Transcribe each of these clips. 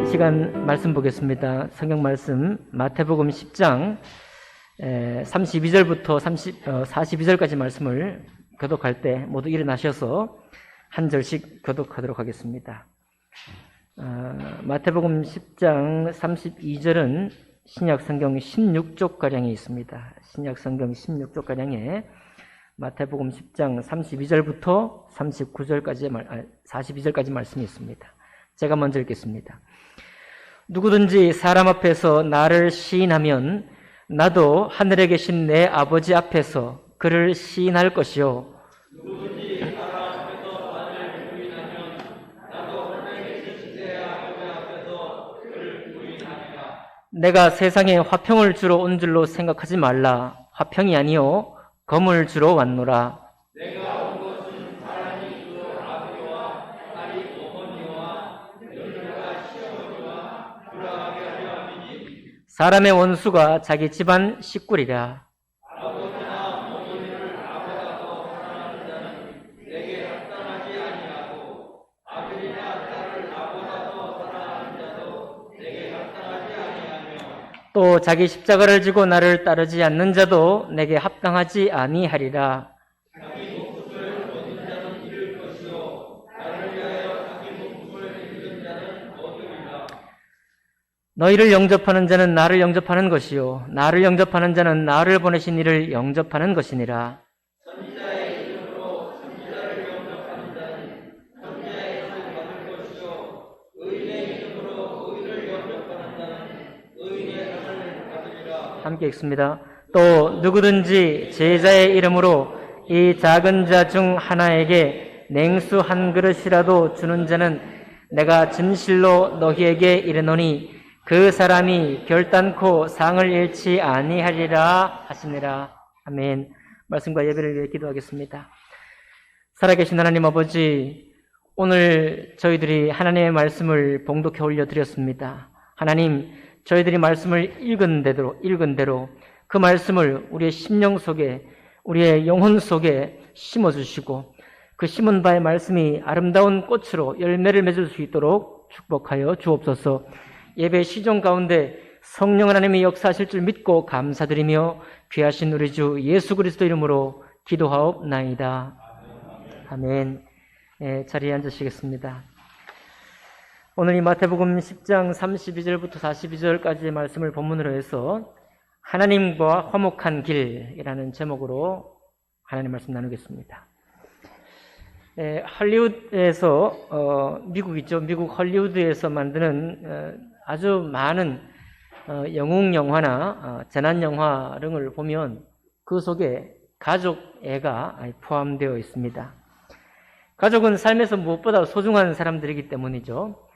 시간 말씀 보겠습니다. 성경 말씀 마태복음 10장 32절부터 42절까지 말씀을 교독할 때 모두 일어나셔서 한 절씩 교독하도록 하겠습니다. 마태복음 10장 32절은 신약성경 16쪽가량에 있습니다. 신약성경 16쪽가량에 마태복음 10장 32절부터 42절까지 말씀이 있습니다. 제가 먼저 읽겠습니다. 누구든지 사람 앞에서 나를 시인하면 나도 하늘에 계신 내 아버지 앞에서 그를 시인할 것이요. 누구든지 사람 앞에서 나를 부인하면 나도 하늘에 계신 내 아버지 앞에서 그를 부인하리라. 내가 세상에 화평을 주러 온 줄로 생각하지 말라. 화평이 아니요 검을 주러 왔노라. 내가 온 것은 사람이 그 아버지와 딸이 어머니와 며느리가 시어머니와 돌아가게 하려 함이니 사람의 원수가 자기 집안 식구리라. 아버지나 어머니를 나보다 더 사랑하는 자는 내게 합당하지 아니하고 아들이나 딸을 나보다 더 사랑하는 자도 내게 합당하지 아니하며 또 자기 십자가를 지고 나를 따르지 않는 자도 내게 합당하지 아니하리라. 자기 목숨을 얻은 자는 잃을 것이요 나를 위하여 자기 목숨을 잃은 자는 얻으리라. 너희를 영접하는 자는 나를 영접하는 것이요 나를 영접하는 자는 나를 보내신 이를 영접하는 것이니라. 선지자의 이름으로 선지자를 영접하는 자는 선지자의 상 받을 것이요 의인의 이름으로 의인을 영접하는 자는 의인의 상을 받으리라. 함께 읽습니다. 또 누구든지 제자의 이름으로 이 작은 자 중 하나에게 냉수 한 그릇이라도 주는 자는 내가 진실로 너희에게 이르노니 그 사람이 결단코 상을 잃지 아니하리라 하시니라. 아멘. 말씀과 예배를 위해 기도하겠습니다. 살아계신 하나님 아버지, 오늘 저희들이 하나님의 말씀을 봉독해 올려드렸습니다. 하나님, 저희들이 말씀을 읽은 대로 그 말씀을 우리의 심령 속에, 우리의 영혼 속에 심어주시고 그 심은 바의 말씀이 아름다운 꽃으로 열매를 맺을 수 있도록 축복하여 주옵소서. 예배 시종 가운데 성령 하나님이 역사하실 줄 믿고 감사드리며 귀하신 우리 주 예수 그리스도 이름으로 기도하옵나이다. 아멘. 자리에 앉으시겠습니다. 오늘 이 마태복음 10장 32절부터 42절까지의 말씀을 본문으로 해서 하나님과 화목한 길이라는 제목으로 하나님 말씀 나누겠습니다. 할리우드에서 미국 있죠. 미국 할리우드에서 만드는 아주 많은 영웅 영화나 재난 영화 등을 보면 그 속에 가족애가 포함되어 있습니다. 가족은 삶에서 무엇보다 소중한 사람들이기 때문이죠.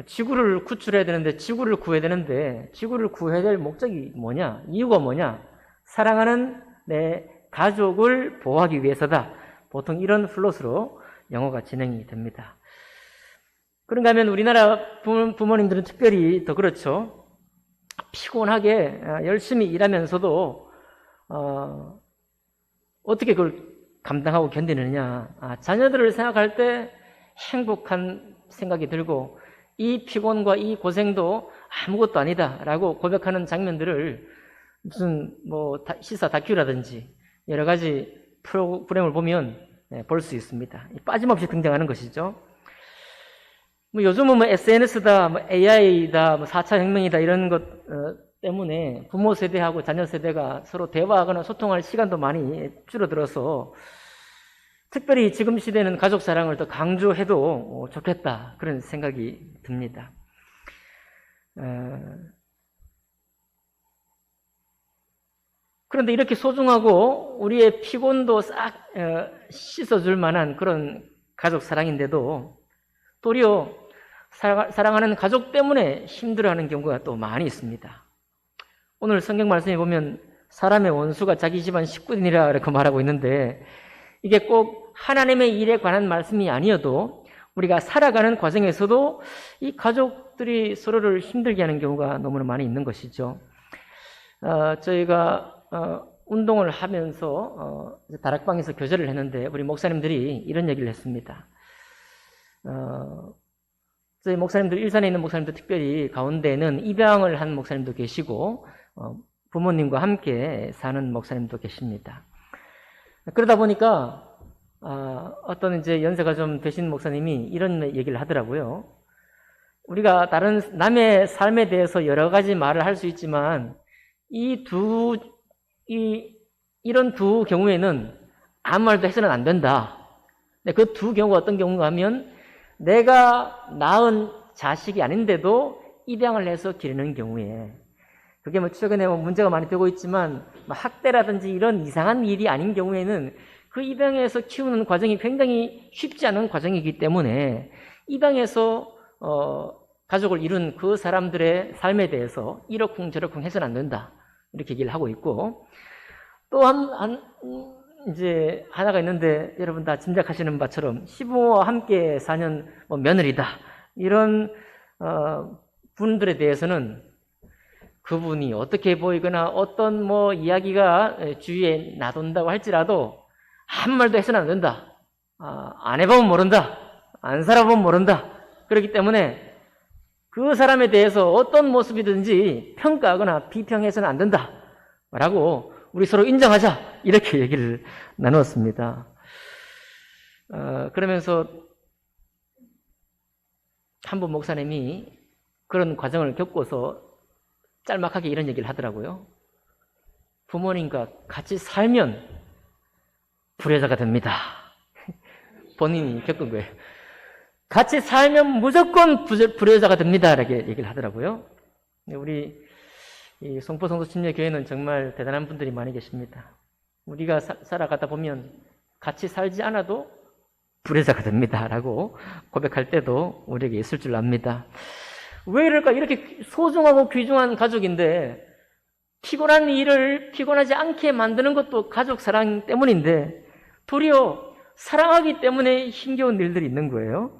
지구를 구출해야 되는데, 지구를 구해야 되는데, 지구를 구해야 될 목적이 뭐냐? 이유가 뭐냐? 사랑하는 내 가족을 보호하기 위해서다. 보통 이런 플롯으로 영화가 진행이 됩니다. 그런가 하면 우리나라 부모님들은 특별히 더 그렇죠. 피곤하게 열심히 일하면서도 어떻게 그걸 감당하고 견디느냐. 자녀들을 생각할 때 행복한 생각이 들고 이 피곤과 이 고생도 아무것도 아니다라고 고백하는 장면들을 무슨 시사 다큐라든지 여러 가지 프로그램을 보면 볼 수 있습니다. 빠짐없이 등장하는 것이죠. 요즘은 SNS다, AI다, 4차 혁명이다 이런 것 때문에 부모 세대하고 자녀 세대가 서로 대화하거나 소통할 시간도 많이 줄어들어서 특별히 지금 시대는 가족 사랑을 더 강조해도 좋겠다 그런 생각이 듭니다. 그런데 이렇게 소중하고 우리의 피곤도 싹 씻어줄 만한 그런 가족 사랑인데도 도리어 사랑하는 가족 때문에 힘들어하는 경우가 또 많이 있습니다. 오늘 성경 말씀에 보면 사람의 원수가 자기 집안 식구이니라 이렇게 말하고 있는데 이게 꼭 하나님의 일에 관한 말씀이 아니어도 우리가 살아가는 과정에서도 이 가족들이 서로를 힘들게 하는 경우가 너무나 많이 있는 것이죠. 저희가 운동을 하면서 다락방에서 교제를 했는데 우리 목사님들이 이런 얘기를 했습니다. 저희 목사님들, 일산에 있는 목사님들 특별히 가운데는 입양을 한 목사님도 계시고 부모님과 함께 사는 목사님도 계십니다. 그러다 보니까 어떤 이제 연세가 좀 되신 목사님이 이런 얘기를 하더라고요. 우리가 다른 남의 삶에 대해서 여러 가지 말을 할 수 있지만 이런 두 경우에는 아무 말도 해서는 안 된다. 그 두 경우가 어떤 경우가 하면 내가 낳은 자식이 아닌데도 입양을 해서 기르는 경우에, 그게 뭐 최근에 문제가 많이 되고 있지만 학대라든지 이런 이상한 일이 아닌 경우에는 그 입양해서 키우는 과정이 굉장히 쉽지 않은 과정이기 때문에 입양해서 가족을 이룬 그 사람들의 삶에 대해서 이러쿵 저러쿵 해서는 안 된다, 이렇게 얘기를 하고 있고, 또 이제 하나가 있는데 여러분 다 짐작하시는 바처럼 시부모와 함께 사는 며느리다, 이런 분들에 대해서는 그분이 어떻게 보이거나 어떤 이야기가 주위에 나돈다고 할지라도 한 말도 해서는 안 된다. 안 해보면 모른다. 안 살아보면 모른다. 그렇기 때문에 그 사람에 대해서 어떤 모습이든지 평가하거나 비평해서는 안 된다 라고 우리 서로 인정하자, 이렇게 얘기를 나누었습니다. 그러면서 한 분 목사님이 그런 과정을 겪고서 짤막하게 이런 얘기를 하더라고요. 부모님과 같이 살면 불효자가 됩니다. 본인이 겪은 거예요. 같이 살면 무조건 불효자가 됩니다, 이렇게 얘기를 하더라고요. 우리 이 송포성도침례교회는 정말 대단한 분들이 많이 계십니다. 우리가 살아가다 보면 같이 살지 않아도 불효자가 됩니다 라고 고백할 때도 우리에게 있을 줄 압니다. 왜 이럴까? 이렇게 소중하고 귀중한 가족인데 피곤한 일을 피곤하지 않게 만드는 것도 가족 사랑 때문인데 도리어 사랑하기 때문에 힘겨운 일들이 있는 거예요.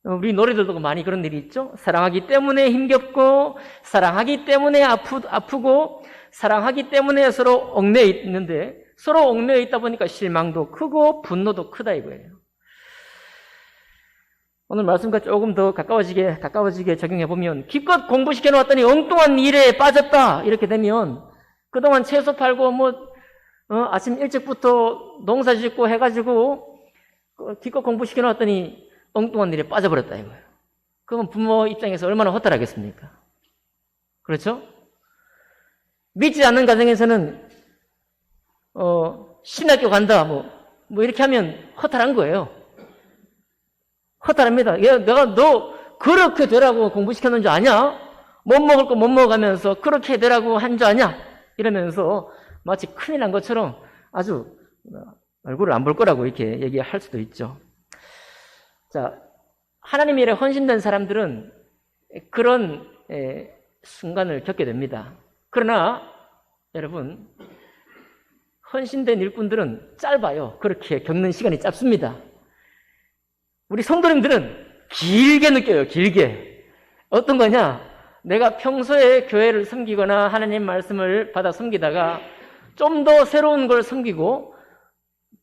우리 노래들도 많이 그런 일이 있죠. 사랑하기 때문에 힘겹고, 사랑하기 때문에 아프고, 사랑하기 때문에 서로 얽매여 있는데, 서로 얽매여 있다 보니까 실망도 크고 분노도 크다 이거예요. 오늘 말씀과 조금 더 가까워지게 적용해 보면, 기껏 공부시켜 놓았더니 엉뚱한 일에 빠졌다 이렇게 되면 그동안 채소 팔고 아침 일찍부터 농사 짓고 해가지고 기껏 공부시켜 놓았더니 엉뚱한 일에 빠져버렸다 이거예요. 그러면 부모 입장에서 얼마나 허탈하겠습니까? 그렇죠? 믿지 않는 가정에서는 신학교 간다 이렇게 하면 허탈한 거예요. 허탈합니다. 내가 너 그렇게 되라고 공부시켜놓은 줄 아냐? 못 먹을 거 못 먹어가면서 그렇게 되라고 한 줄 아냐? 이러면서 마치 큰일 난 것처럼 아주 얼굴을 안 볼 거라고 이렇게 얘기할 수도 있죠. 자, 하나님 일에 헌신된 사람들은 그런 순간을 겪게 됩니다. 그러나 여러분, 헌신된 일꾼들은 짧아요. 그렇게 겪는 시간이 짧습니다. 우리 성도님들은 길게 느껴요. 길게. 어떤 거냐? 내가 평소에 교회를 섬기거나 하나님 말씀을 받아 섬기다가 좀 더 새로운 걸 섬기고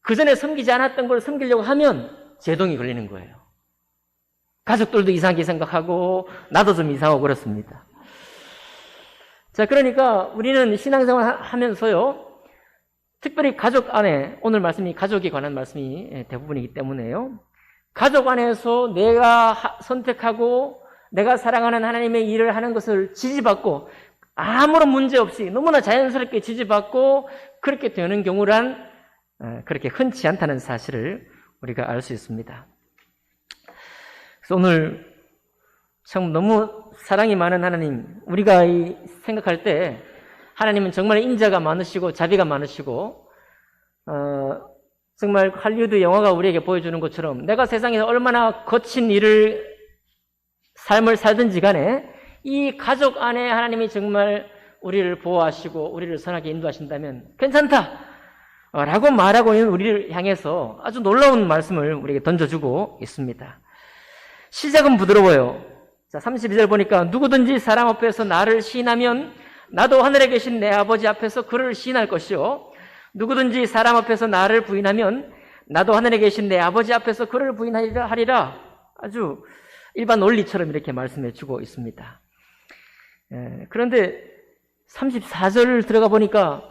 그 전에 섬기지 않았던 걸 섬기려고 하면 제동이 걸리는 거예요. 가족들도 이상하게 생각하고 나도 좀 이상하고 그렇습니다. 자, 그러니까 우리는 신앙생활 하면서요, 특별히 가족 안에, 오늘 말씀이 가족에 관한 말씀이 대부분이기 때문에요, 가족 안에서 내가 선택하고 내가 사랑하는 하나님의 일을 하는 것을 지지받고 아무런 문제 없이 너무나 자연스럽게 지지받고 그렇게 되는 경우란 그렇게 흔치 않다는 사실을 우리가 알 수 있습니다. 그래서 오늘 참 너무 사랑이 많은 하나님, 우리가 생각할 때 하나님은 정말 인자가 많으시고 자비가 많으시고 정말 할리우드 영화가 우리에게 보여주는 것처럼 내가 세상에서 얼마나 거친 삶을 살든지 간에 이 가족 안에 하나님이 정말 우리를 보호하시고 우리를 선하게 인도하신다면 괜찮다 라고 말하고 있는 우리를 향해서 아주 놀라운 말씀을 우리에게 던져주고 있습니다. 시작은 부드러워요. 자, 32절 보니까 누구든지 사람 앞에서 나를 시인하면 나도 하늘에 계신 내 아버지 앞에서 그를 시인할 것이요, 누구든지 사람 앞에서 나를 부인하면 나도 하늘에 계신 내 아버지 앞에서 그를 부인하리라. 아주 일반 논리처럼 이렇게 말씀해 주고 있습니다. 그런데 34절 들어가 보니까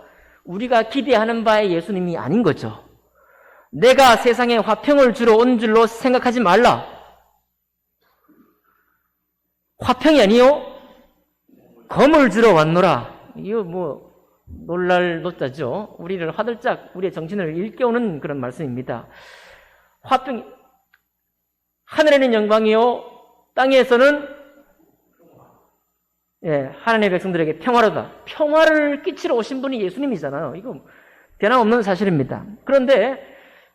우리가 기대하는 바의 예수님이 아닌 거죠. 내가 세상에 화평을 주러 온 줄로 생각하지 말라. 화평이 아니요 검을 주러 왔노라. 이거 뭐 놀랄 노자죠. 우리를 화들짝 우리의 정신을 일깨우는 그런 말씀입니다. 화평, 하늘에는 영광이요 땅에서는 하나님의 백성들에게 평화로다. 평화를 끼치러 오신 분이 예수님이잖아요. 이거 변함없는 사실입니다. 그런데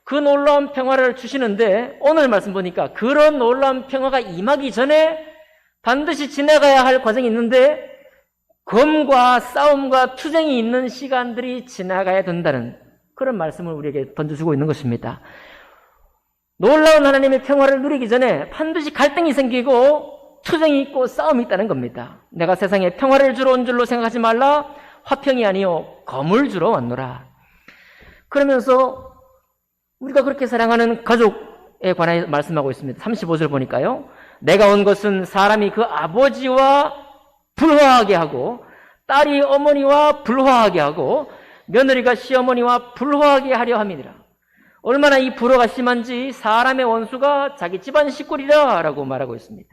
그 놀라운 평화를 주시는데 오늘 말씀 보니까 그런 놀라운 평화가 임하기 전에 반드시 지나가야 할 과정이 있는데 검과 싸움과 투쟁이 있는 시간들이 지나가야 된다는 그런 말씀을 우리에게 던져주고 있는 것입니다. 놀라운 하나님의 평화를 누리기 전에 반드시 갈등이 생기고 투쟁이 있고 싸움이 있다는 겁니다. 내가 세상에 평화를 주러 온 줄로 생각하지 말라. 화평이 아니요 검을 주러 왔노라. 그러면서 우리가 그렇게 사랑하는 가족에 관해 말씀하고 있습니다. 35절 보니까요. 내가 온 것은 사람이 그 아버지와 불화하게 하고 딸이 어머니와 불화하게 하고 며느리가 시어머니와 불화하게 하려 함이니라. 얼마나 이 불화가 심한지 사람의 원수가 자기 집안 식구리라 라고 말하고 있습니다.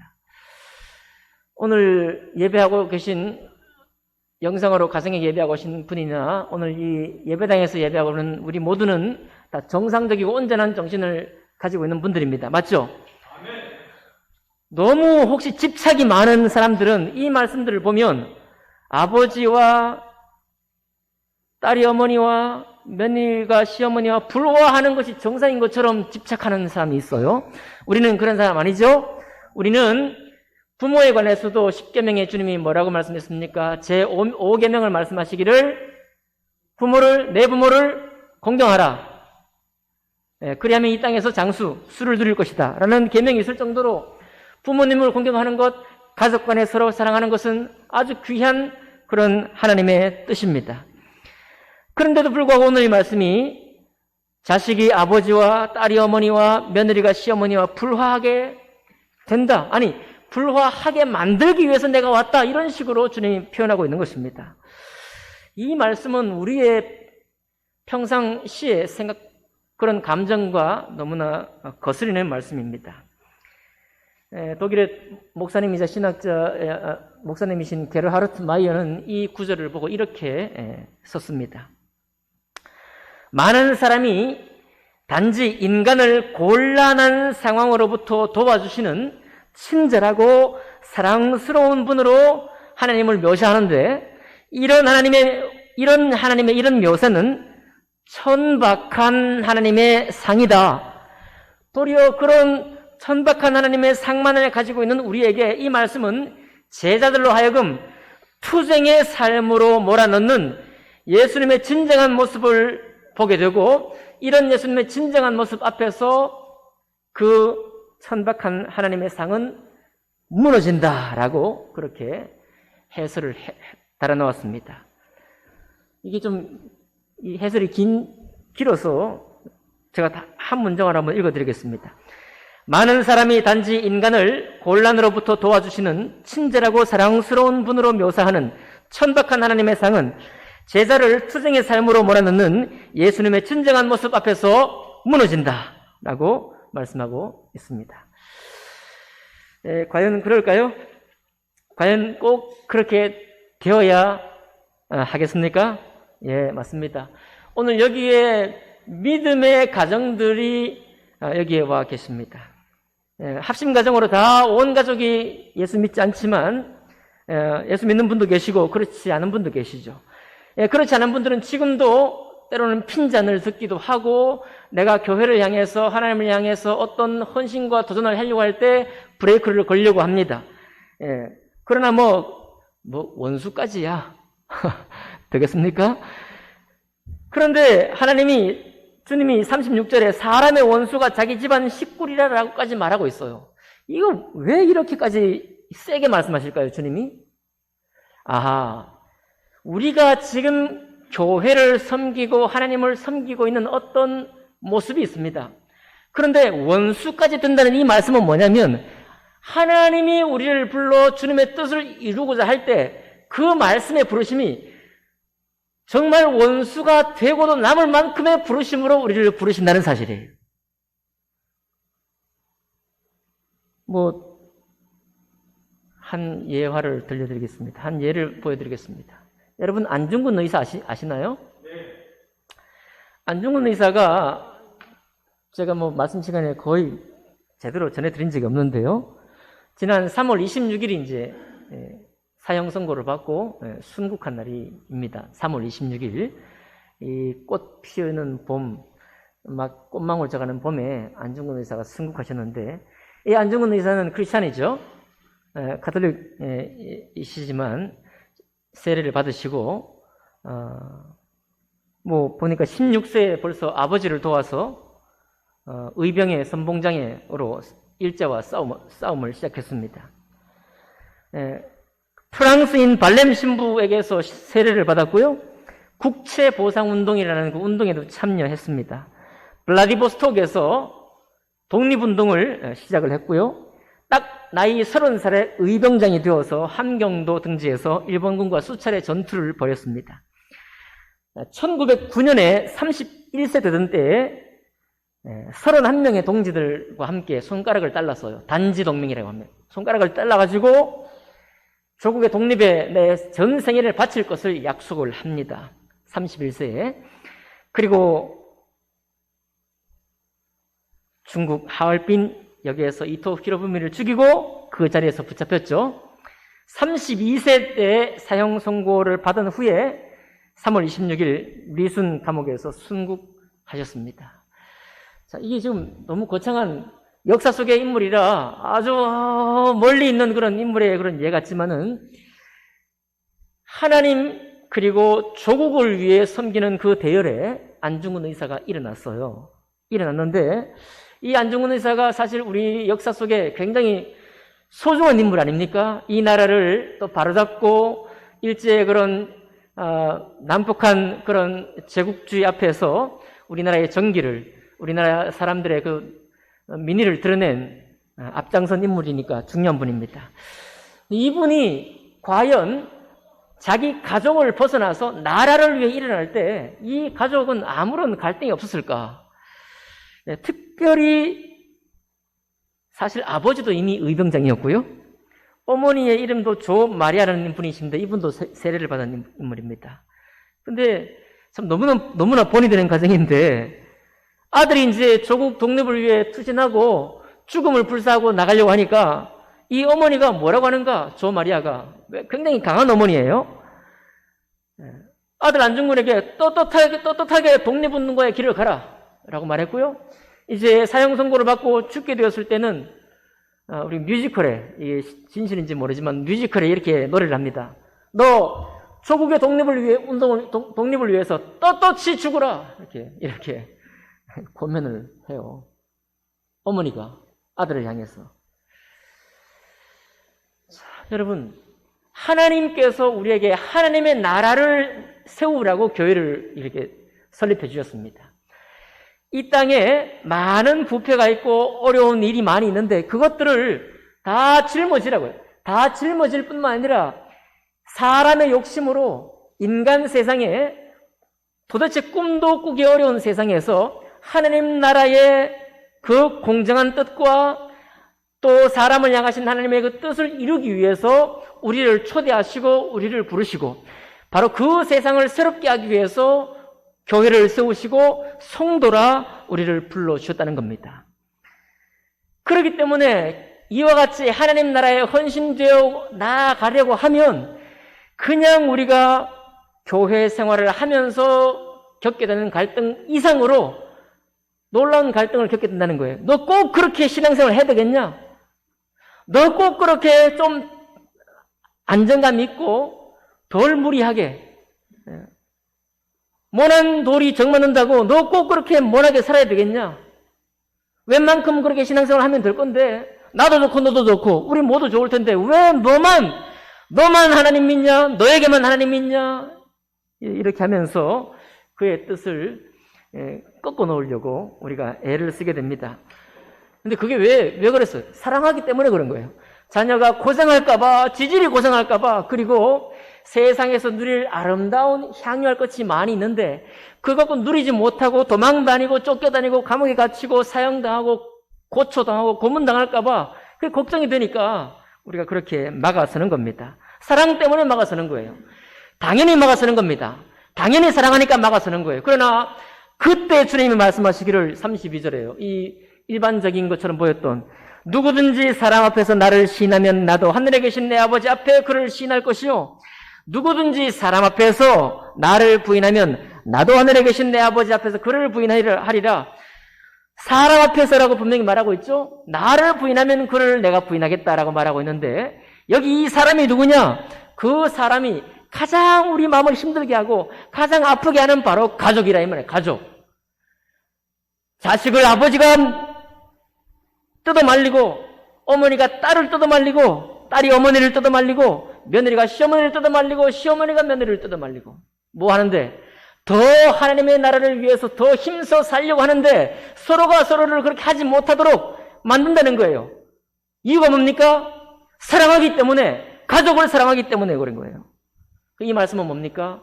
오늘 예배하고 계신 영상으로 가정에 예배하고 오신 분이나 오늘 이 예배당에서 예배하고 오는 우리 모두는 다 정상적이고 온전한 정신을 가지고 있는 분들입니다. 맞죠? 너무 혹시 집착이 많은 사람들은 이 말씀들을 보면 아버지와 딸이 어머니와 며느리가 시어머니와 불화하는 것이 정상인 것처럼 집착하는 사람이 있어요. 우리는 그런 사람 아니죠? 우리는 부모에 관해서도 10계명의 주님이 뭐라고 말씀했습니까? 제5계명을 말씀하시기를 내 부모를 공경하라. 그리하면 이 땅에서 수를 누릴 것이다. 라는 계명이 있을 정도로 부모님을 공경하는 것, 가족 간에 서로 사랑하는 것은 아주 귀한 그런 하나님의 뜻입니다. 그런데도 불구하고 오늘 이 말씀이 자식이 아버지와 딸이 어머니와 며느리가 시어머니와 불화하게 된다. 아니, 불화하게 만들기 위해서 내가 왔다. 이런 식으로 주님이 표현하고 있는 것입니다. 이 말씀은 우리의 평상시의 생각, 그런 감정과 너무나 거스리는 말씀입니다. 독일의 목사님이자 신학자, 목사님이신 게르하르트 마이어는 이 구절을 보고 이렇게 썼습니다. 많은 사람이 단지 인간을 곤란한 상황으로부터 도와주시는 친절하고 사랑스러운 분으로 하나님을 묘사하는데 이런 하나님의 이런 묘사는 천박한 하나님의 상이다. 도리어 그런 천박한 하나님의 상만을 가지고 있는 우리에게 이 말씀은 제자들로 하여금 투쟁의 삶으로 몰아넣는 예수님의 진정한 모습을 보게 되고 이런 예수님의 진정한 모습 앞에서 그 천박한 하나님의 상은 무너진다라고 그렇게 해설을 달아놓았습니다. 이게 이 해설이 길어서 제가 한 문장을 한번 읽어드리겠습니다. 많은 사람이 단지 인간을 곤란으로부터 도와주시는 친절하고 사랑스러운 분으로 묘사하는 천박한 하나님의 상은 제자를 투쟁의 삶으로 몰아넣는 예수님의 진정한 모습 앞에서 무너진다라고 말씀하고 있습니다. 과연 그럴까요? 과연 꼭 그렇게 되어야 하겠습니까? 예, 맞습니다. 오늘 여기에 믿음의 가정들이 여기에 와 계십니다. 합심가정으로 다 온 가족이 예수 믿지 않지만 예수 믿는 분도 계시고 그렇지 않은 분도 계시죠. 그렇지 않은 분들은 지금도 때로는 핀잔을 듣기도 하고 내가 교회를 향해서 하나님을 향해서 어떤 헌신과 도전을 하려고 할 때 브레이크를 걸려고 합니다. 그러나 뭐 원수까지야 되겠습니까? 그런데 주님이 36절에 사람의 원수가 자기 집안 식구리라라고까지 말하고 있어요. 이거 왜 이렇게까지 세게 말씀하실까요, 주님이? 우리가 지금 교회를 섬기고 하나님을 섬기고 있는 어떤 모습이 있습니다. 그런데 원수까지 된다는 이 말씀은 뭐냐면 하나님이 우리를 불러 주님의 뜻을 이루고자 할 때 그 말씀의 부르심이 정말 원수가 되고도 남을 만큼의 부르심으로 우리를 부르신다는 사실이에요. 한 예화를 들려드리겠습니다. 한 예를 보여드리겠습니다. 여러분, 안중근 의사 아시나요? 네. 안중근 의사가 제가 말씀 시간에 거의 제대로 전해드린 적이 없는데요. 지난 3월 26일이 이제 사형 선고를 받고 순국한 날입니다. 3월 26일. 이 꽃 피우는 봄, 막 꽃망울 져가는 봄에 안중근 의사가 순국하셨는데, 이 안중근 의사는 크리스찬이죠. 가톨릭이시지만 세례를 받으시고, 보니까 16세에 벌써 아버지를 도와서 의병의 선봉장으로 일제와 싸움을 시작했습니다. 프랑스인 발렘 신부에게서 세례를 받았고요. 국채보상운동이라는 그 운동에도 참여했습니다. 블라디보스톡에서 독립운동을 시작을 했고요. 딱 나이 30살에 의병장이 되어서 함경도 등지에서 일본군과 수차례 전투를 벌였습니다. 1909년에 31세 되던 때에 31명의 동지들과 함께 손가락을 잘랐어요. 단지동맹이라고 합니다. 손가락을 잘라가지고 조국의 독립에 내 전 생애를 바칠 것을 약속을 합니다. 31세에. 그리고 중국 하얼빈 여기에서 이토 히로부미를 죽이고 그 자리에서 붙잡혔죠. 32세 때 사형 선고를 받은 후에 3월 26일 리순 감옥에서 순국하셨습니다. 자, 이게 지금 너무 거창한 역사 속의 인물이라 아주 멀리 있는 그런 인물의 그런 예 같지만은 하나님 그리고 조국을 위해 섬기는 그 대열에 안중근 의사가 일어났어요. 일어났는데 이 안중근 의사가 사실 우리 역사 속에 굉장히 소중한 인물 아닙니까? 이 나라를 또 바로잡고 일제의 그런 난폭한 그런 제국주의 앞에서 우리나라의 정기를, 우리나라 사람들의 그 민의를 드러낸 앞장선 인물이니까 중요한 분입니다. 이분이 과연 자기 가족을 벗어나서 나라를 위해 일어날 때 이 가족은 아무런 갈등이 없었을까? 특별히 사실 아버지도 이미 의병장이었고요. 어머니의 이름도 조 마리아라는 분이신데 이분도 세례를 받은 인물입니다. 근데 참 너무나 본이 되는 가정인데 아들이 이제 조국 독립을 위해 투신하고 죽음을 불사하고 나가려고 하니까 이 어머니가 뭐라고 하는가? 조 마리아가 굉장히 강한 어머니예요. 아들 안중근에게 떳떳하게 독립운동가의 길을 가라 라고 말했고요. 이제 사형 선고를 받고 죽게 되었을 때는 우리 뮤지컬에, 이게 진실인지 모르지만 뮤지컬에 이렇게 노래를 합니다. 너 조국의 독립을 위해 독립을 위해서 떳떳이 죽어라 이렇게 고면을 해요. 어머니가 아들을 향해서. 자, 여러분, 하나님께서 우리에게 하나님의 나라를 세우라고 교회를 이렇게 설립해 주셨습니다. 이 땅에 많은 부패가 있고 어려운 일이 많이 있는데 그것들을 다 짊어지라고요. 다 짊어질 뿐만 아니라 사람의 욕심으로 인간 세상에 도대체 꿈도 꾸기 어려운 세상에서 하나님 나라의 그 공정한 뜻과 또 사람을 향하신 하나님의 그 뜻을 이루기 위해서 우리를 초대하시고 우리를 부르시고 바로 그 세상을 새롭게 하기 위해서 교회를 세우시고 성도라 우리를 불러주셨다는 겁니다. 그렇기 때문에 이와 같이 하나님 나라에 헌신되어 나아가려고 하면 그냥 우리가 교회 생활을 하면서 겪게 되는 갈등 이상으로 놀라운 갈등을 겪게 된다는 거예요. 너 꼭 그렇게 신앙생활을 해야 되겠냐? 너 꼭 그렇게 좀 안정감 있고 덜 무리하게 모난 돌이 정 맞는다고 너 꼭 그렇게 모나게 살아야 되겠냐? 웬만큼 그렇게 신앙생활을 하면 될 건데 나도 좋고 너도 좋고 우리 모두 좋을 텐데 왜 너만 하나님 믿냐? 너에게만 하나님 믿냐? 이렇게 하면서 그의 뜻을 꺾어 놓으려고 우리가 애를 쓰게 됩니다. 근데 그게 왜 그랬어요? 사랑하기 때문에 그런 거예요. 자녀가 고생할까봐, 지질이 고생할까봐, 그리고 세상에서 누릴 아름다운 향유할 것이 많이 있는데 그거 갖고 누리지 못하고 도망다니고 쫓겨다니고 감옥에 갇히고 사형당하고 고초당하고 고문당할까봐 그게 걱정이 되니까 우리가 그렇게 막아서는 겁니다. 사랑 때문에 막아서는 거예요. 당연히 막아서는 겁니다. 당연히 사랑하니까 막아서는 거예요. 그러나 그때 주님이 말씀하시기를 32절에요. 이 일반적인 것처럼 보였던 누구든지 사람 앞에서 나를 시인하면 나도 하늘에 계신 내 아버지 앞에 그를 시인할 것이요. 누구든지 사람 앞에서 나를 부인하면 나도 하늘에 계신 내 아버지 앞에서 그를 부인하리라. 사람 앞에서라고 분명히 말하고 있죠. 나를 부인하면 그를 내가 부인하겠다라고 말하고 있는데 여기 이 사람이 누구냐? 그 사람이 가장 우리 마음을 힘들게 하고 가장 아프게 하는 바로 가족이라 이 말이에요. 가족. 자식을 아버지가 뜯어말리고 어머니가 딸을 뜯어말리고 딸이 어머니를 뜯어말리고 며느리가 시어머니를 뜯어말리고 시어머니가 며느리를 뜯어말리고 뭐 하는데 더 하나님의 나라를 위해서 더 힘써 살려고 하는데 서로가 서로를 그렇게 하지 못하도록 만든다는 거예요. 이유가 뭡니까? 사랑하기 때문에, 가족을 사랑하기 때문에 그런 거예요. 이 말씀은 뭡니까?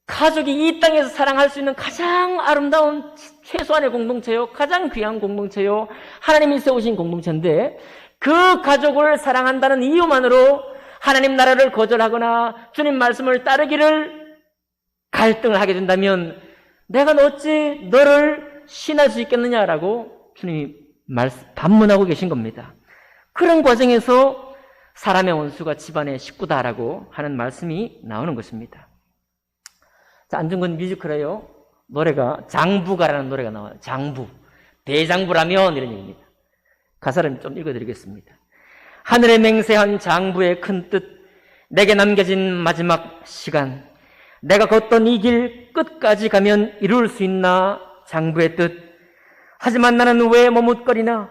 가족이 이 땅에서 사랑할 수 있는 가장 아름다운 최소한의 공동체요, 가장 귀한 공동체요, 하나님이 세우신 공동체인데 그 가족을 사랑한다는 이유만으로 하나님 나라를 거절하거나 주님 말씀을 따르기를 갈등을 하게 된다면 내가 어찌 너를 신할 수 있겠느냐라고 주님이 반문하고 계신 겁니다. 그런 과정에서 사람의 원수가 집안의 식구다라고 하는 말씀이 나오는 것입니다. 자, 안중근 뮤지컬에요, 노래가 장부가라는 노래가 나와요. 장부, 대장부라면 이런 얘기입니다. 가사를 좀 읽어드리겠습니다. 하늘에 맹세한 장부의 큰 뜻, 내게 남겨진 마지막 시간, 내가 걷던 이 길 끝까지 가면 이룰 수 있나 장부의 뜻. 하지만 나는 왜 머뭇거리나?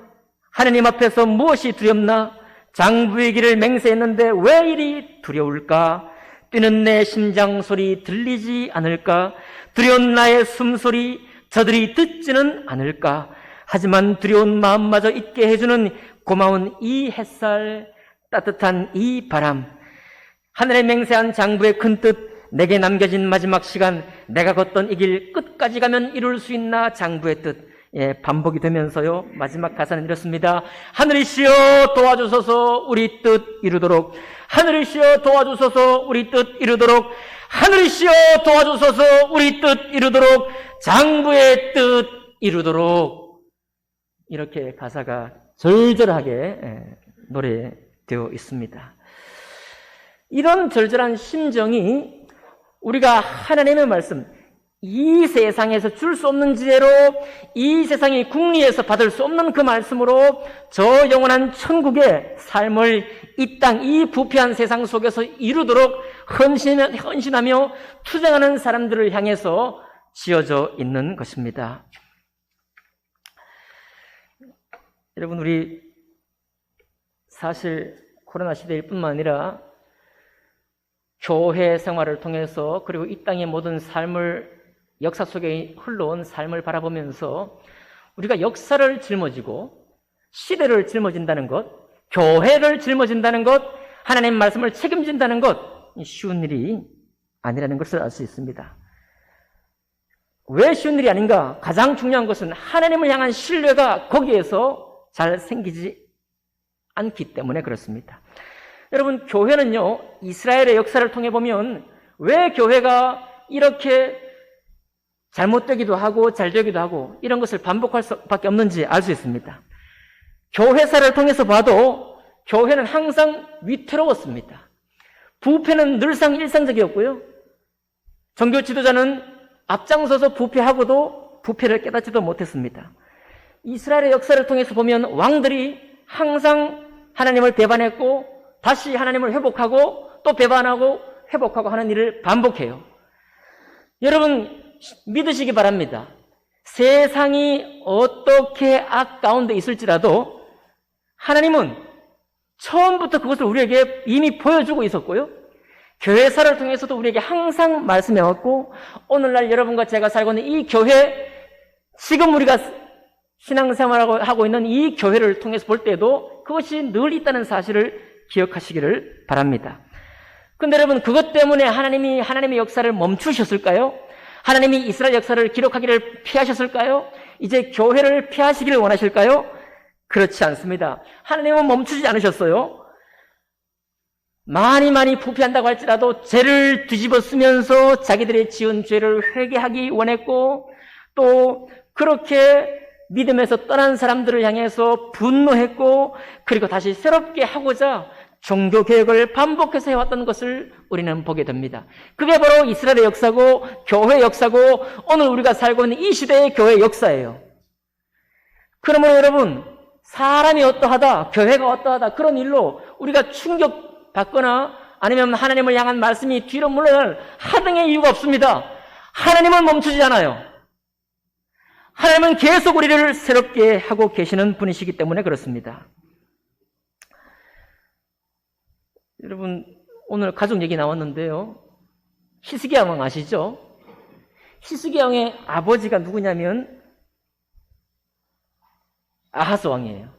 하느님 앞에서 무엇이 두렵나? 장부의 길을 맹세했는데 왜 이리 두려울까? 뛰는 내 심장 소리 들리지 않을까? 두려운 나의 숨소리 저들이 듣지는 않을까? 하지만 두려운 마음마저 잊게 해주는 고마운 이 햇살, 따뜻한 이 바람, 하늘에 맹세한 장부의 큰 뜻, 내게 남겨진 마지막 시간, 내가 걷던 이 길 끝까지 가면 이룰 수 있나 장부의 뜻. 예, 반복이 되면서요, 마지막 가사는 이렇습니다. 하늘이시여 도와주소서 우리 뜻 이루도록, 하늘이시여 도와주소서 우리 뜻 이루도록, 하늘이시여 도와주소서 우리 뜻 이루도록, 장부의 뜻 이루도록. 이렇게 가사가 절절하게 노래되어 있습니다. 이런 절절한 심정이 우리가 하나님의 말씀, 이 세상에서 줄 수 없는 지혜로 이 세상의 국리에서 받을 수 없는 그 말씀으로 저 영원한 천국의 삶을 이 땅, 이 부패한 세상 속에서 이루도록 헌신하며 투쟁하는 사람들을 향해서 지어져 있는 것입니다. 여러분, 우리 사실 코로나 시대일 뿐만 아니라 교회 생활을 통해서 그리고 이 땅의 모든 삶을, 역사 속에 흘러온 삶을 바라보면서 우리가 역사를 짊어지고 시대를 짊어진다는 것, 교회를 짊어진다는 것, 하나님 말씀을 책임진다는 것, 쉬운 일이 아니라는 것을 알 수 있습니다. 왜 쉬운 일이 아닌가? 가장 중요한 것은 하나님을 향한 신뢰가 거기에서 잘 생기지 않기 때문에 그렇습니다. 여러분, 교회는요, 이스라엘의 역사를 통해 보면 왜 교회가 이렇게 잘못되기도 하고 잘되기도 하고 이런 것을 반복할 수밖에 없는지 알 수 있습니다. 교회사를 통해서 봐도 교회는 항상 위태로웠습니다. 부패는 늘상 일상적이었고요, 종교 지도자는 앞장서서 부패하고도 부패를 깨닫지도 못했습니다. 이스라엘의 역사를 통해서 보면 왕들이 항상 하나님을 배반했고 다시 하나님을 회복하고 또 배반하고 회복하고 하는 일을 반복해요. 여러분, 믿으시기 바랍니다. 세상이 어떻게 악 가운데 있을지라도 하나님은 처음부터 그것을 우리에게 이미 보여주고 있었고요, 교회사를 통해서도 우리에게 항상 말씀해왔고, 오늘날 여러분과 제가 살고 있는 이 교회, 지금 우리가 신앙생활을 하고 있는 이 교회를 통해서 볼 때도 그것이 늘 있다는 사실을 기억하시기를 바랍니다. 근데 여러분, 그것 때문에 하나님이 하나님의 역사를 멈추셨을까요? 하나님이 이스라엘 역사를 기록하기를 피하셨을까요? 이제 교회를 피하시기를 원하실까요? 그렇지 않습니다. 하나님은 멈추지 않으셨어요. 많이 부패한다고 할지라도 죄를 뒤집어 쓰면서 자기들의 지은 죄를 회개하기 원했고, 또 그렇게 믿음에서 떠난 사람들을 향해서 분노했고, 그리고 다시 새롭게 하고자 종교개혁을 반복해서 해왔던 것을 우리는 보게 됩니다. 그게 바로 이스라엘의 역사고 교회 역사고 오늘 우리가 살고 있는 이 시대의 교회 역사예요. 그러므로 여러분, 사람이 어떠하다, 교회가 어떠하다, 그런 일로 우리가 충격받거나 아니면 하나님을 향한 말씀이 뒤로 물러날 하등의 이유가 없습니다. 하나님은 멈추지 않아요. 하나님은 계속 우리를 새롭게 하고 계시는 분이시기 때문에 그렇습니다. 여러분, 오늘 가족 얘기 나왔는데요. 히스기야 왕 아시죠? 히스기야 왕의 아버지가 누구냐면 아하스 왕이에요.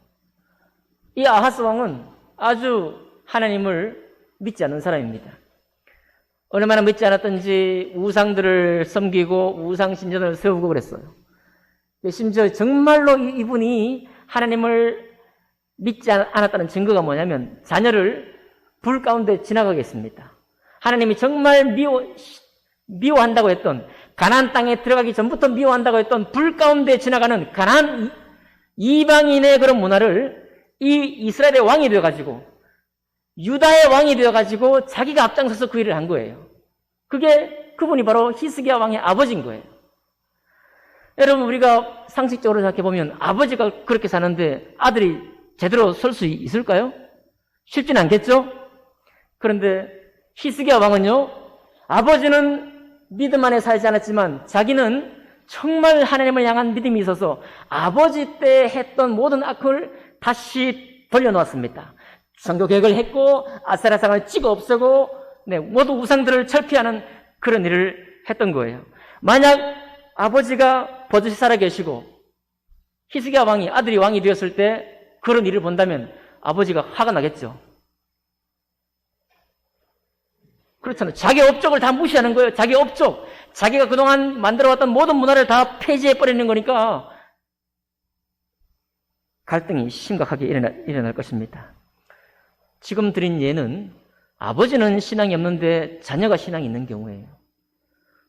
이 아하스 왕은 아주 하나님을 믿지 않는 사람입니다. 얼마나 믿지 않았던지 우상들을 섬기고 우상신전을 세우고 그랬어요. 심지어 정말로 이분이 하나님을 믿지 않았다는 증거가 뭐냐면 자녀를 불 가운데 지나가게 했습니다. 하나님이 정말 미워한다고 했던, 가나안 땅에 들어가기 전부터 미워한다고 했던 불 가운데 지나가는 가나안 이방인의 그런 문화를 이 이스라엘의 왕이 되어가지고, 유다의 왕이 되어가지고 자기가 앞장서서 그 일을 한 거예요. 그분이 바로 히스기야 왕의 아버지인 거예요. 여러분, 우리가 상식적으로 생각해보면 아버지가 그렇게 사는데 아들이 제대로 설 수 있을까요? 쉽진 않겠죠? 그런데 히스기야 왕은요, 아버지는 믿음 안에 살지 않았지만 자기는 정말 하나님을 향한 믿음이 있어서 아버지 때 했던 모든 악을 다시 돌려놓았습니다. 선교개혁을 했고 아세라상을 찍어 없애고 모두 우상들을 철폐하는 그런 일을 했던 거예요. 만약 아버지가 버젓이 살아계시고 히스기야 왕이, 아들이 왕이 되었을 때 그런 일을 본다면 아버지가 화가 나겠죠. 그렇잖아요. 자기 업적을 다 무시하는 거예요. 자기 업적, 자기가 그동안 만들어왔던 모든 문화를 다 폐지해버리는 거니까 갈등이 심각하게 일어날 것입니다. 지금 드린 예는 아버지는 신앙이 없는데 자녀가 신앙이 있는 경우예요.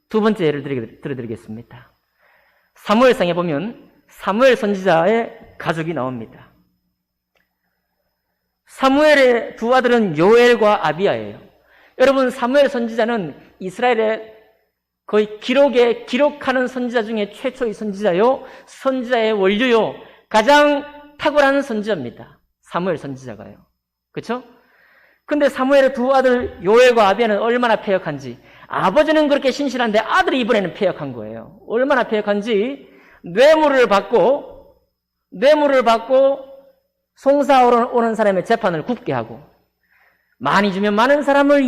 두 번째 예를 들어드리겠습니다. 사무엘상에 보면 사무엘 선지자의 가족이 나옵니다. 사무엘의 두 아들은 요엘과 아비야예요. 여러분, 사무엘 선지자는 이스라엘의 거의 기록하는 선지자 중에 최초의 선지자요, 선지자의 원류요, 가장 탁월한 선지자입니다. 사무엘 선지자가요. 그렇죠? 근데 사무엘의 두 아들 요엘과 아비야는 얼마나 패역한지, 아버지는 그렇게 신실한데 아들이 이번에는 패역한 거예요. 얼마나 패역한지 뇌물을 받고 송사하러 오는 사람의 재판을 굽게 하고, 많이 주면 많은 사람을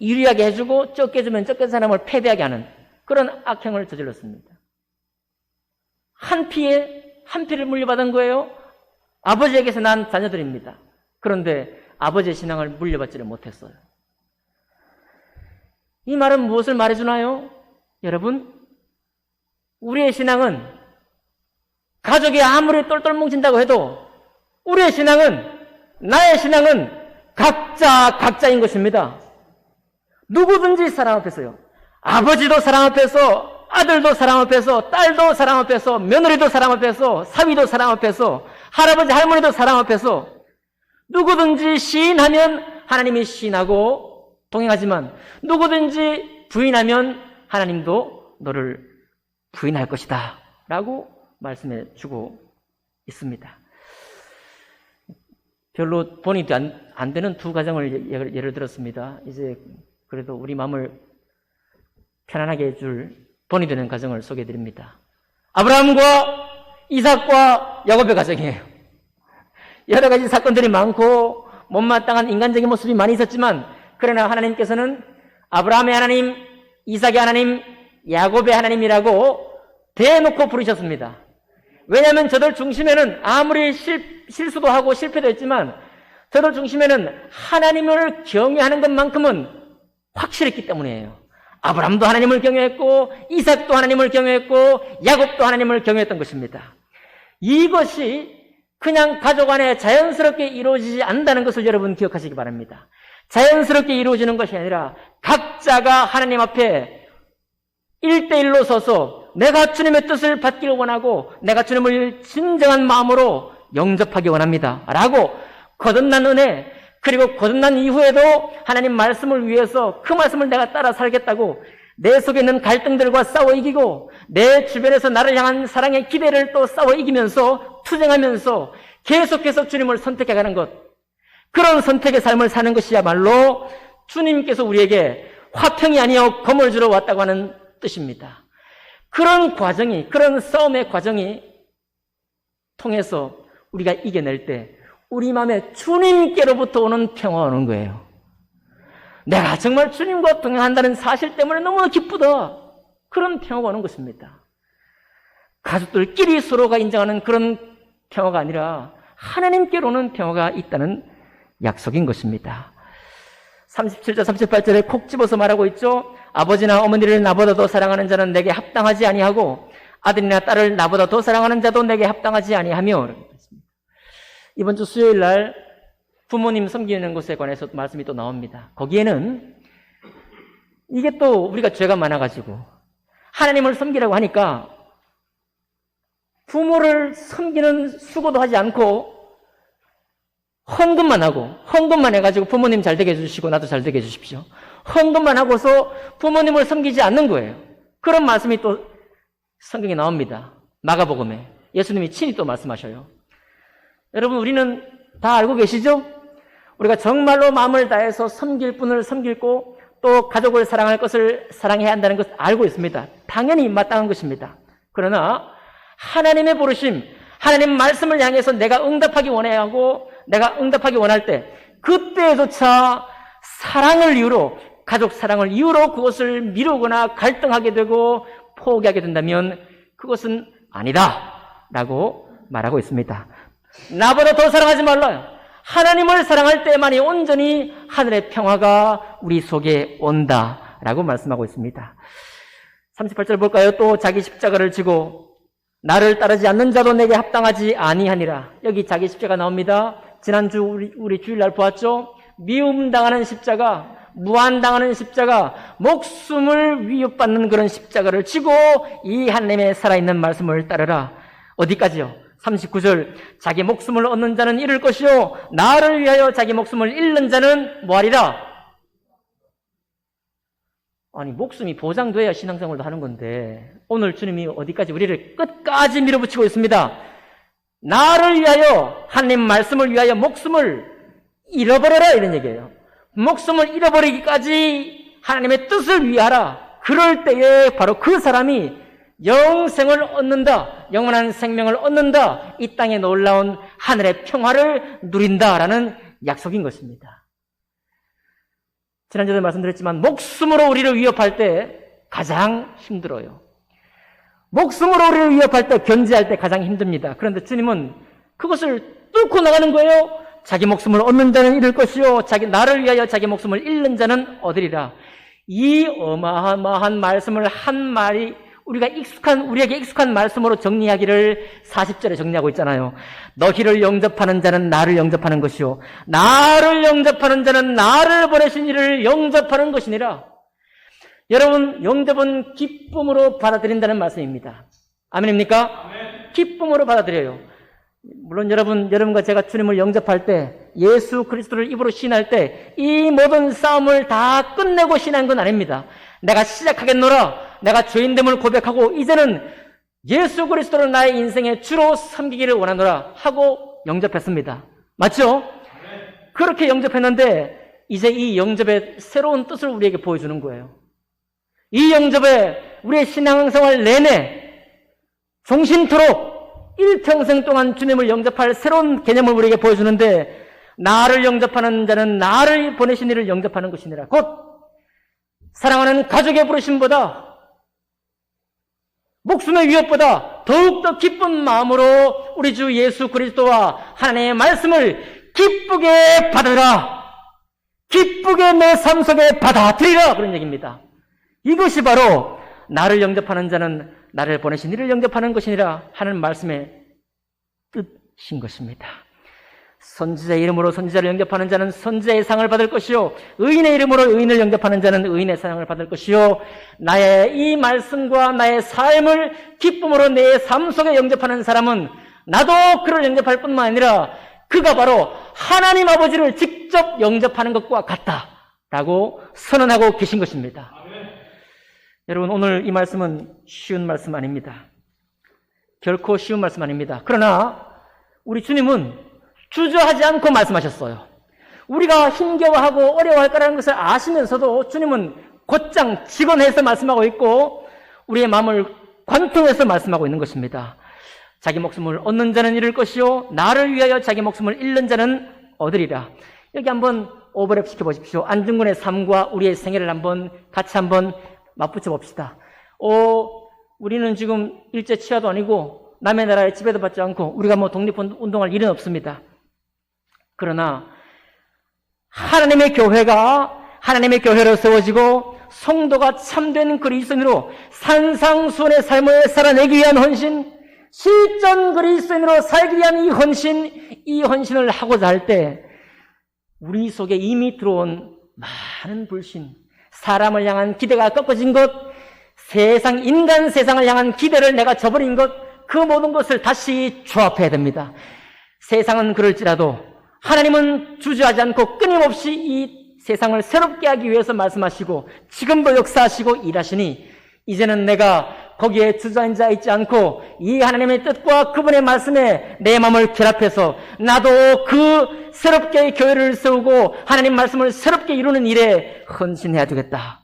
유리하게 해주고 적게 주면 적게 사람을 패배하게 하는 그런 악행을 저질렀습니다. 한 피를 물려받은 거예요. 아버지에게서 난 자녀들입니다. 그런데 아버지의 신앙을 물려받지를 못했어요. 이 말은 무엇을 말해주나요? 여러분, 우리의 신앙은 가족이 아무리 똘똘 뭉친다고 해도 우리의 신앙은, 나의 신앙은 각자인 것입니다. 누구든지 사람 앞에서요. 아버지도 사람 앞에서, 아들도 사람 앞에서, 딸도 사람 앞에서, 며느리도 사람 앞에서, 사위도 사람 앞에서, 할아버지 할머니도 사람 앞에서 누구든지 시인하면 하나님이 시인하고 동행하지만 누구든지 부인하면 하나님도 너를 부인할 것이다 라고 말씀해 주고 있습니다. 별로 본이 안 되는 두 가정을 예를 들었습니다. 이제 그래도 우리 마음을 편안하게 해줄 본이 되는 가정을 소개해 드립니다. 아브라함과 이삭과 야곱의 가정이에요. 여러 가지 사건들이 많고 못마땅한 인간적인 모습이 많이 있었지만, 그러나 하나님께서는 아브라함의 하나님, 이삭의 하나님, 야곱의 하나님이라고 대놓고 부르셨습니다. 왜냐하면 저들 중심에는 아무리 실수도 하고 실패도 했지만 저들 중심에는 하나님을 경외하는 것만큼은 확실했기 때문이에요. 아브라함도 하나님을 경외했고 이삭도 하나님을 경외했고 야곱도 하나님을 경외했던 것입니다. 이것이 그냥 가족 안에 자연스럽게 이루어지지 않는다는 것을 여러분 기억하시기 바랍니다. 자연스럽게 이루어지는 것이 아니라 각자가 하나님 앞에 1대1로 서서 내가 주님의 뜻을 받기를 원하고 내가 주님을 진정한 마음으로 영접하기 원합니다 라고 거듭난 은혜, 그리고 거듭난 이후에도 하나님 말씀을 위해서 그 말씀을 내가 따라 살겠다고 내 속에 있는 갈등들과 싸워 이기고 내 주변에서 나를 향한 사랑의 기대를 또 싸워 이기면서 투쟁하면서 계속해서 주님을 선택해가는 것, 그런 선택의 삶을 사는 것이야말로 주님께서 우리에게 화평이 아니여 검을 주러 왔다고 하는 뜻입니다. 그런 과정이, 그런 싸움의 과정이 통해서 우리가 이겨낼 때 우리 마음에 주님께로부터 오는 평화가 오는 거예요. 내가 정말 주님과 동행한다는 사실 때문에 너무나 기쁘다. 그런 평화가 오는 것입니다. 가족들끼리 서로가 인정하는 그런 평화가 아니라 하나님께로 오는 평화가 있다는 약속인 것입니다. 37절 38절에 콕 집어서 말하고 있죠. 아버지나 어머니를 나보다 더 사랑하는 자는 내게 합당하지 아니하고 아들이나 딸을 나보다 더 사랑하는 자도 내게 합당하지 아니하며. 이번 주 수요일 날 부모님 섬기는 것에 관해서 말씀이 또 나옵니다. 거기에는 이게 또 우리가 죄가 많아가지고 하나님을 섬기라고 하니까 부모를 섬기는 수고도 하지 않고 헌금만 하고, 헌금만 해가지고 부모님 잘 되게 해주시고 나도 잘 되게 해주십시오. 헌금만 하고서 부모님을 섬기지 않는 거예요. 그런 말씀이 또 성경에 나옵니다. 마가복음에 예수님이 친히 또 말씀하셔요. 여러분, 우리는 다 알고 계시죠? 우리가 정말로 마음을 다해서 섬길 분을 섬기고 또 가족을 사랑할 것을 사랑해야 한다는 것을 알고 있습니다. 당연히 마땅한 것입니다. 그러나 하나님의 부르심, 하나님 말씀을 향해서 내가 응답하기 원해야 하고 내가 응답하기 원할 때 그때조차 사랑을 이유로, 가족 사랑을 이유로 그것을 미루거나 갈등하게 되고 포기하게 된다면 그것은 아니다 라고 말하고 있습니다. 나보다 더 사랑하지 말라. 하나님을 사랑할 때만이 온전히 하늘의 평화가 우리 속에 온다 라고 말씀하고 있습니다. 38절 볼까요? 또 자기 십자가를 지고 나를 따르지 않는 자도 내게 합당하지 아니하니라. 여기 자기 십자가 나옵니다. 지난주 우리 주일날 보았죠? 미움당하는 십자가, 무한당하는 십자가, 목숨을 위협받는 그런 십자가를 지고 이 하나님의 살아있는 말씀을 따르라. 어디까지요? 39절, 자기 목숨을 얻는 자는 잃을 것이요 나를 위하여 자기 목숨을 잃는 자는 뭐하리라? 아니, 목숨이 보장돼야 신앙생활도 하는 건데 오늘 주님이 어디까지 우리를 끝까지 밀어붙이고 있습니다. 나를 위하여, 하나님 말씀을 위하여 목숨을 잃어버려라 이런 얘기예요. 목숨을 잃어버리기까지 하나님의 뜻을 위하라. 그럴 때에 바로 그 사람이 영생을 얻는다, 영원한 생명을 얻는다, 이 땅에 놀라운 하늘의 평화를 누린다라는 약속인 것입니다. 지난주에도 말씀드렸지만 목숨으로 우리를 위협할 때 가장 힘들어요. 목숨으로 우리를 위협할 때, 견제할 때 가장 힘듭니다. 그런데 주님은 그것을 뚫고 나가는 거예요. 자기 목숨을 얻는 자는 잃을 것이요 나를 위하여 자기 목숨을 잃는 자는 얻으리라. 이 어마어마한 말씀을 한 말이 우리에게 익숙한 말씀으로 정리하기를 40절에 정리하고 있잖아요. 너희를 영접하는 자는 나를 영접하는 것이요 나를 영접하는 자는 나를 보내신 이를 영접하는 것이니라. 여러분, 영접은 기쁨으로 받아들인다는 말씀입니다. 아멘입니까? 아멘. 기쁨으로 받아들여요. 물론 여러분과 제가 주님을 영접할 때, 예수 그리스도를 입으로 신할 때 이 모든 싸움을 다 끝내고 신한 건 아닙니다. 내가 시작하겠노라. 내가 죄인됨을 고백하고 이제는 예수 그리스도를 나의 인생의 주로 섬기기를 원하노라 하고 영접했습니다. 맞죠? 네. 그렇게 영접했는데 이제 이 영접의 새로운 뜻을 우리에게 보여주는 거예요. 이 영접에 우리의 신앙생활 내내 종신토록 일평생 동안 주님을 영접할 새로운 개념을 우리에게 보여주는데, 나를 영접하는 자는 나를 보내신 이를 영접하는 것이니라. 곧 사랑하는 가족의 부르심보다, 목숨의 위협보다 더욱더 기쁜 마음으로 우리 주 예수 그리스도와 하나님의 말씀을 기쁘게 받으라. 기쁘게 내 삶 속에 받아들이라. 그런 얘기입니다. 이것이 바로 나를 영접하는 자는 나를 보내신 이를 영접하는 것이니라 하는 말씀의 뜻인 것입니다. 선지자의 이름으로 선지자를 영접하는 자는 선지자의 상을 받을 것이요, 의인의 이름으로 의인을 영접하는 자는 의인의 상을 받을 것이요, 나의 이 말씀과 나의 삶을 기쁨으로 내 삶 속에 영접하는 사람은 나도 그를 영접할 뿐만 아니라 그가 바로 하나님 아버지를 직접 영접하는 것과 같다라고 선언하고 계신 것입니다. 여러분, 오늘 이 말씀은 쉬운 말씀 아닙니다. 결코 쉬운 말씀 아닙니다. 그러나 우리 주님은 주저하지 않고 말씀하셨어요. 우리가 힘겨워하고 어려워할 거라는 것을 아시면서도 주님은 곧장 직언해서 말씀하고 있고 우리의 마음을 관통해서 말씀하고 있는 것입니다. 자기 목숨을 얻는 자는 잃을 것이요, 나를 위하여 자기 목숨을 잃는 자는 얻으리라. 여기 한번 오버랩 시켜보십시오. 안중근의 삶과 우리의 생애를 같이 맞붙여 봅시다. 우리는 지금 일제 치하도 아니고 남의 나라에 지배도 받지 않고 우리가 독립운동할 일은 없습니다. 그러나 하나님의 교회로 세워지고 성도가 참된 그리스도인으로 산상수훈의 삶을 살아내기 위한 헌신, 실전 그리스도인으로 살기 위한 이 헌신을 하고자 할 때 우리 속에 이미 들어온 많은 불신, 사람을 향한 기대가 꺾어진 것, 인간 세상을 향한 기대를 내가 저버린 것, 그 모든 것을 다시 조합해야 됩니다. 세상은 그럴지라도 하나님은 주저하지 않고 끊임없이 이 세상을 새롭게 하기 위해서 말씀하시고 지금도 역사하시고 일하시니 이제는 내가 거기에 주저앉아 있지 않고 이 하나님의 뜻과 그분의 말씀에 내 마음을 결합해서 나도 그 새롭게 교회를 세우고 하나님 말씀을 새롭게 이루는 일에 헌신해야 되겠다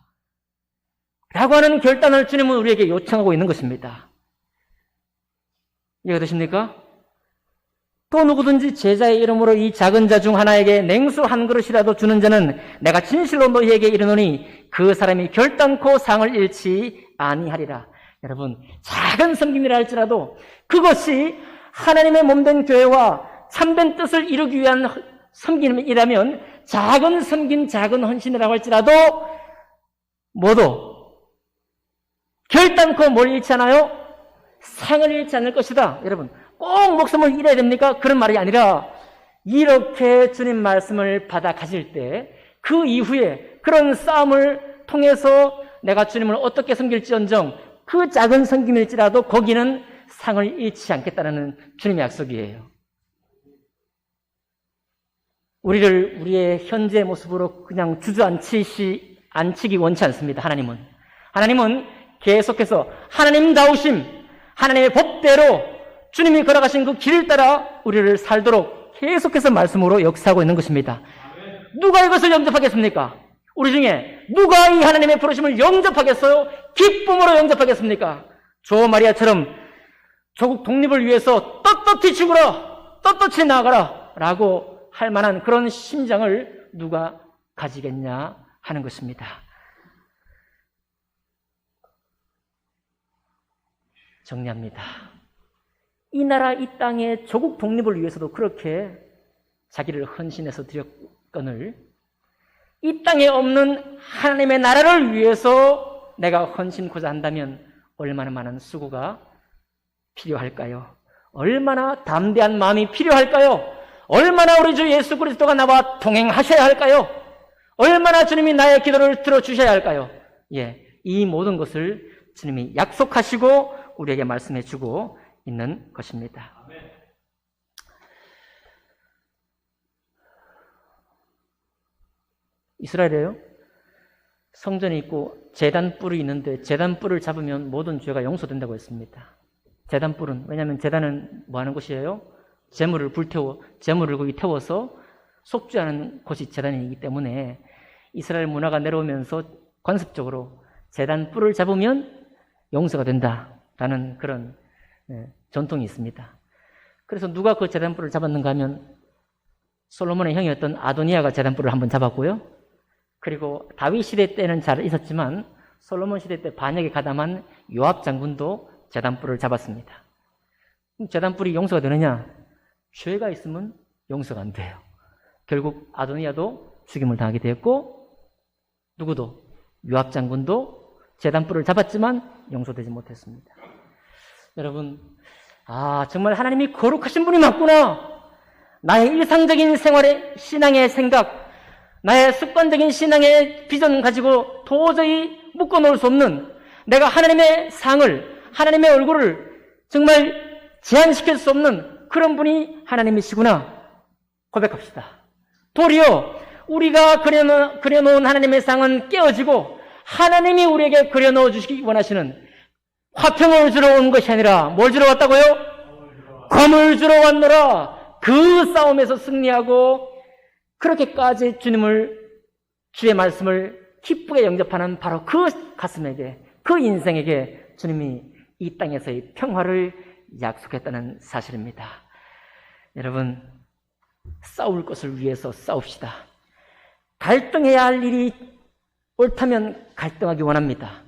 라고 하는 결단을 주님은 우리에게 요청하고 있는 것입니다. 이해가 되십니까? 또 누구든지 제자의 이름으로 이 작은 자 중 하나에게 냉수 한 그릇이라도 주는 자는 내가 진실로 너희에게 이르노니 그 사람이 결단코 상을 잃지 아니하리라. 여러분, 작은 섬김이라 할지라도 그것이 하나님의 몸된 교회와 참된 뜻을 이루기 위한 섬김이라면 작은 섬김, 작은 헌신이라고 할지라도 모두 결단코 뭘 잃지 않아요? 상을 잃지 않을 것이다. 여러분, 꼭 목숨을 잃어야 됩니까? 그런 말이 아니라 이렇게 주님 말씀을 받아 가질 때 그 이후에 그런 싸움을 통해서 내가 주님을 어떻게 섬길지언정 그 작은 섬김일지라도 거기는 상을 잃지 않겠다는 주님의 약속이에요. 우리를 우리의 현재 모습으로 그냥 주저앉히기 원치 않습니다. 하나님은 계속해서 하나님다우심, 하나님의 법대로 주님이 걸어가신 그 길을 따라 우리를 살도록 계속해서 말씀으로 역사하고 있는 것입니다. 누가 이것을 영접하겠습니까? 우리 중에 누가 이 하나님의 부르심을 영접하겠어요? 기쁨으로 영접하겠습니까? 조 마리아처럼 조국 독립을 위해서 떳떳히 죽으라, 떳떳이 나아가라 라고 할 만한 그런 심장을 누가 가지겠냐 하는 것입니다. 정리합니다. 이 나라 이 땅의 조국 독립을 위해서도 그렇게 자기를 헌신해서 드렸거늘 이 땅에 없는 하나님의 나라를 위해서 내가 헌신코자 한다면 얼마나 많은 수고가 필요할까요? 얼마나 담대한 마음이 필요할까요? 얼마나 우리 주 예수 그리스도가 나와 동행하셔야 할까요? 얼마나 주님이 나의 기도를 들어주셔야 할까요? 이 모든 것을 주님이 약속하시고 우리에게 말씀해 주고 있는 것입니다. 이스라엘에요, 성전이 있고 제단뿔이 있는데 제단뿔을 잡으면 모든 죄가 용서된다고 했습니다. 제단뿔은, 왜냐하면 제단은 뭐 하는 곳이에요? 재물을 거기 태워서 속죄하는 곳이 제단이기 때문에 이스라엘 문화가 내려오면서 관습적으로 제단뿔을 잡으면 용서가 된다라는 그런 전통이 있습니다. 그래서 누가 그 제단뿔을 잡았는가 하면 솔로몬의 형이었던 아도니아가 제단뿔을 한번 잡았고요. 그리고 다윗 시대 때는 잘 있었지만 솔로몬 시대 때 반역에 가담한 요압 장군도 제단뿔을 잡았습니다. 제단불이 용서가 되느냐? 죄가 있으면 용서가 안 돼요. 결국 아도니아도 죽임을 당하게 되었고, 누구도, 요압 장군도 제단불을 잡았지만 용서되지 못했습니다. 여러분, 정말 하나님이 거룩하신 분이 맞구나. 나의 일상적인 생활의 신앙의 생각, 나의 습관적인 신앙의 비전 가지고 도저히 묶어놓을 수 없는, 내가 하나님의 상을, 하나님의 얼굴을 정말 제한시킬 수 없는 그런 분이 하나님이시구나 고백합시다. 도리어 우리가 그려놓은 하나님의 상은 깨어지고 하나님이 우리에게 그려넣어 주시기 원하시는, 화평을 주러 온 것이 아니라 뭘 주러 왔다고요? 검을 주러 왔노라. 그 싸움에서 승리하고 그렇게까지 주의 말씀을 기쁘게 영접하는 바로 그 가슴에게, 그 인생에게 주님이 이 땅에서의 평화를 약속했다는 사실입니다. 여러분, 싸울 것을 위해서 싸웁시다. 갈등해야 할 일이 옳다면 갈등하기 원합니다.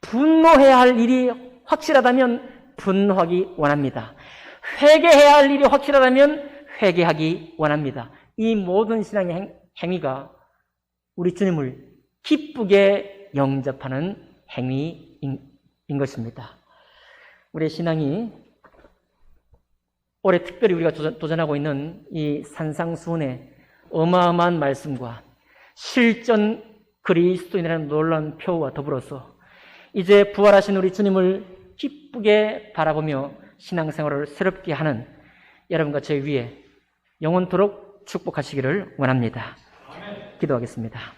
분노해야 할 일이 확실하다면 분노하기 원합니다. 회개해야 할 일이 확실하다면 회개하기 원합니다. 이 모든 신앙의 행위가 우리 주님을 기쁘게 영접하는 행위인 것입니다. 우리의 신앙이 올해 특별히 우리가 도전하고 있는 이 산상수훈의 어마어마한 말씀과 실전 그리스도인이라는 놀라운 표와 더불어서 이제 부활하신 우리 주님을 기쁘게 바라보며 신앙생활을 새롭게 하는 여러분과 제 위에 영원토록 축복하시기를 원합니다. 기도하겠습니다.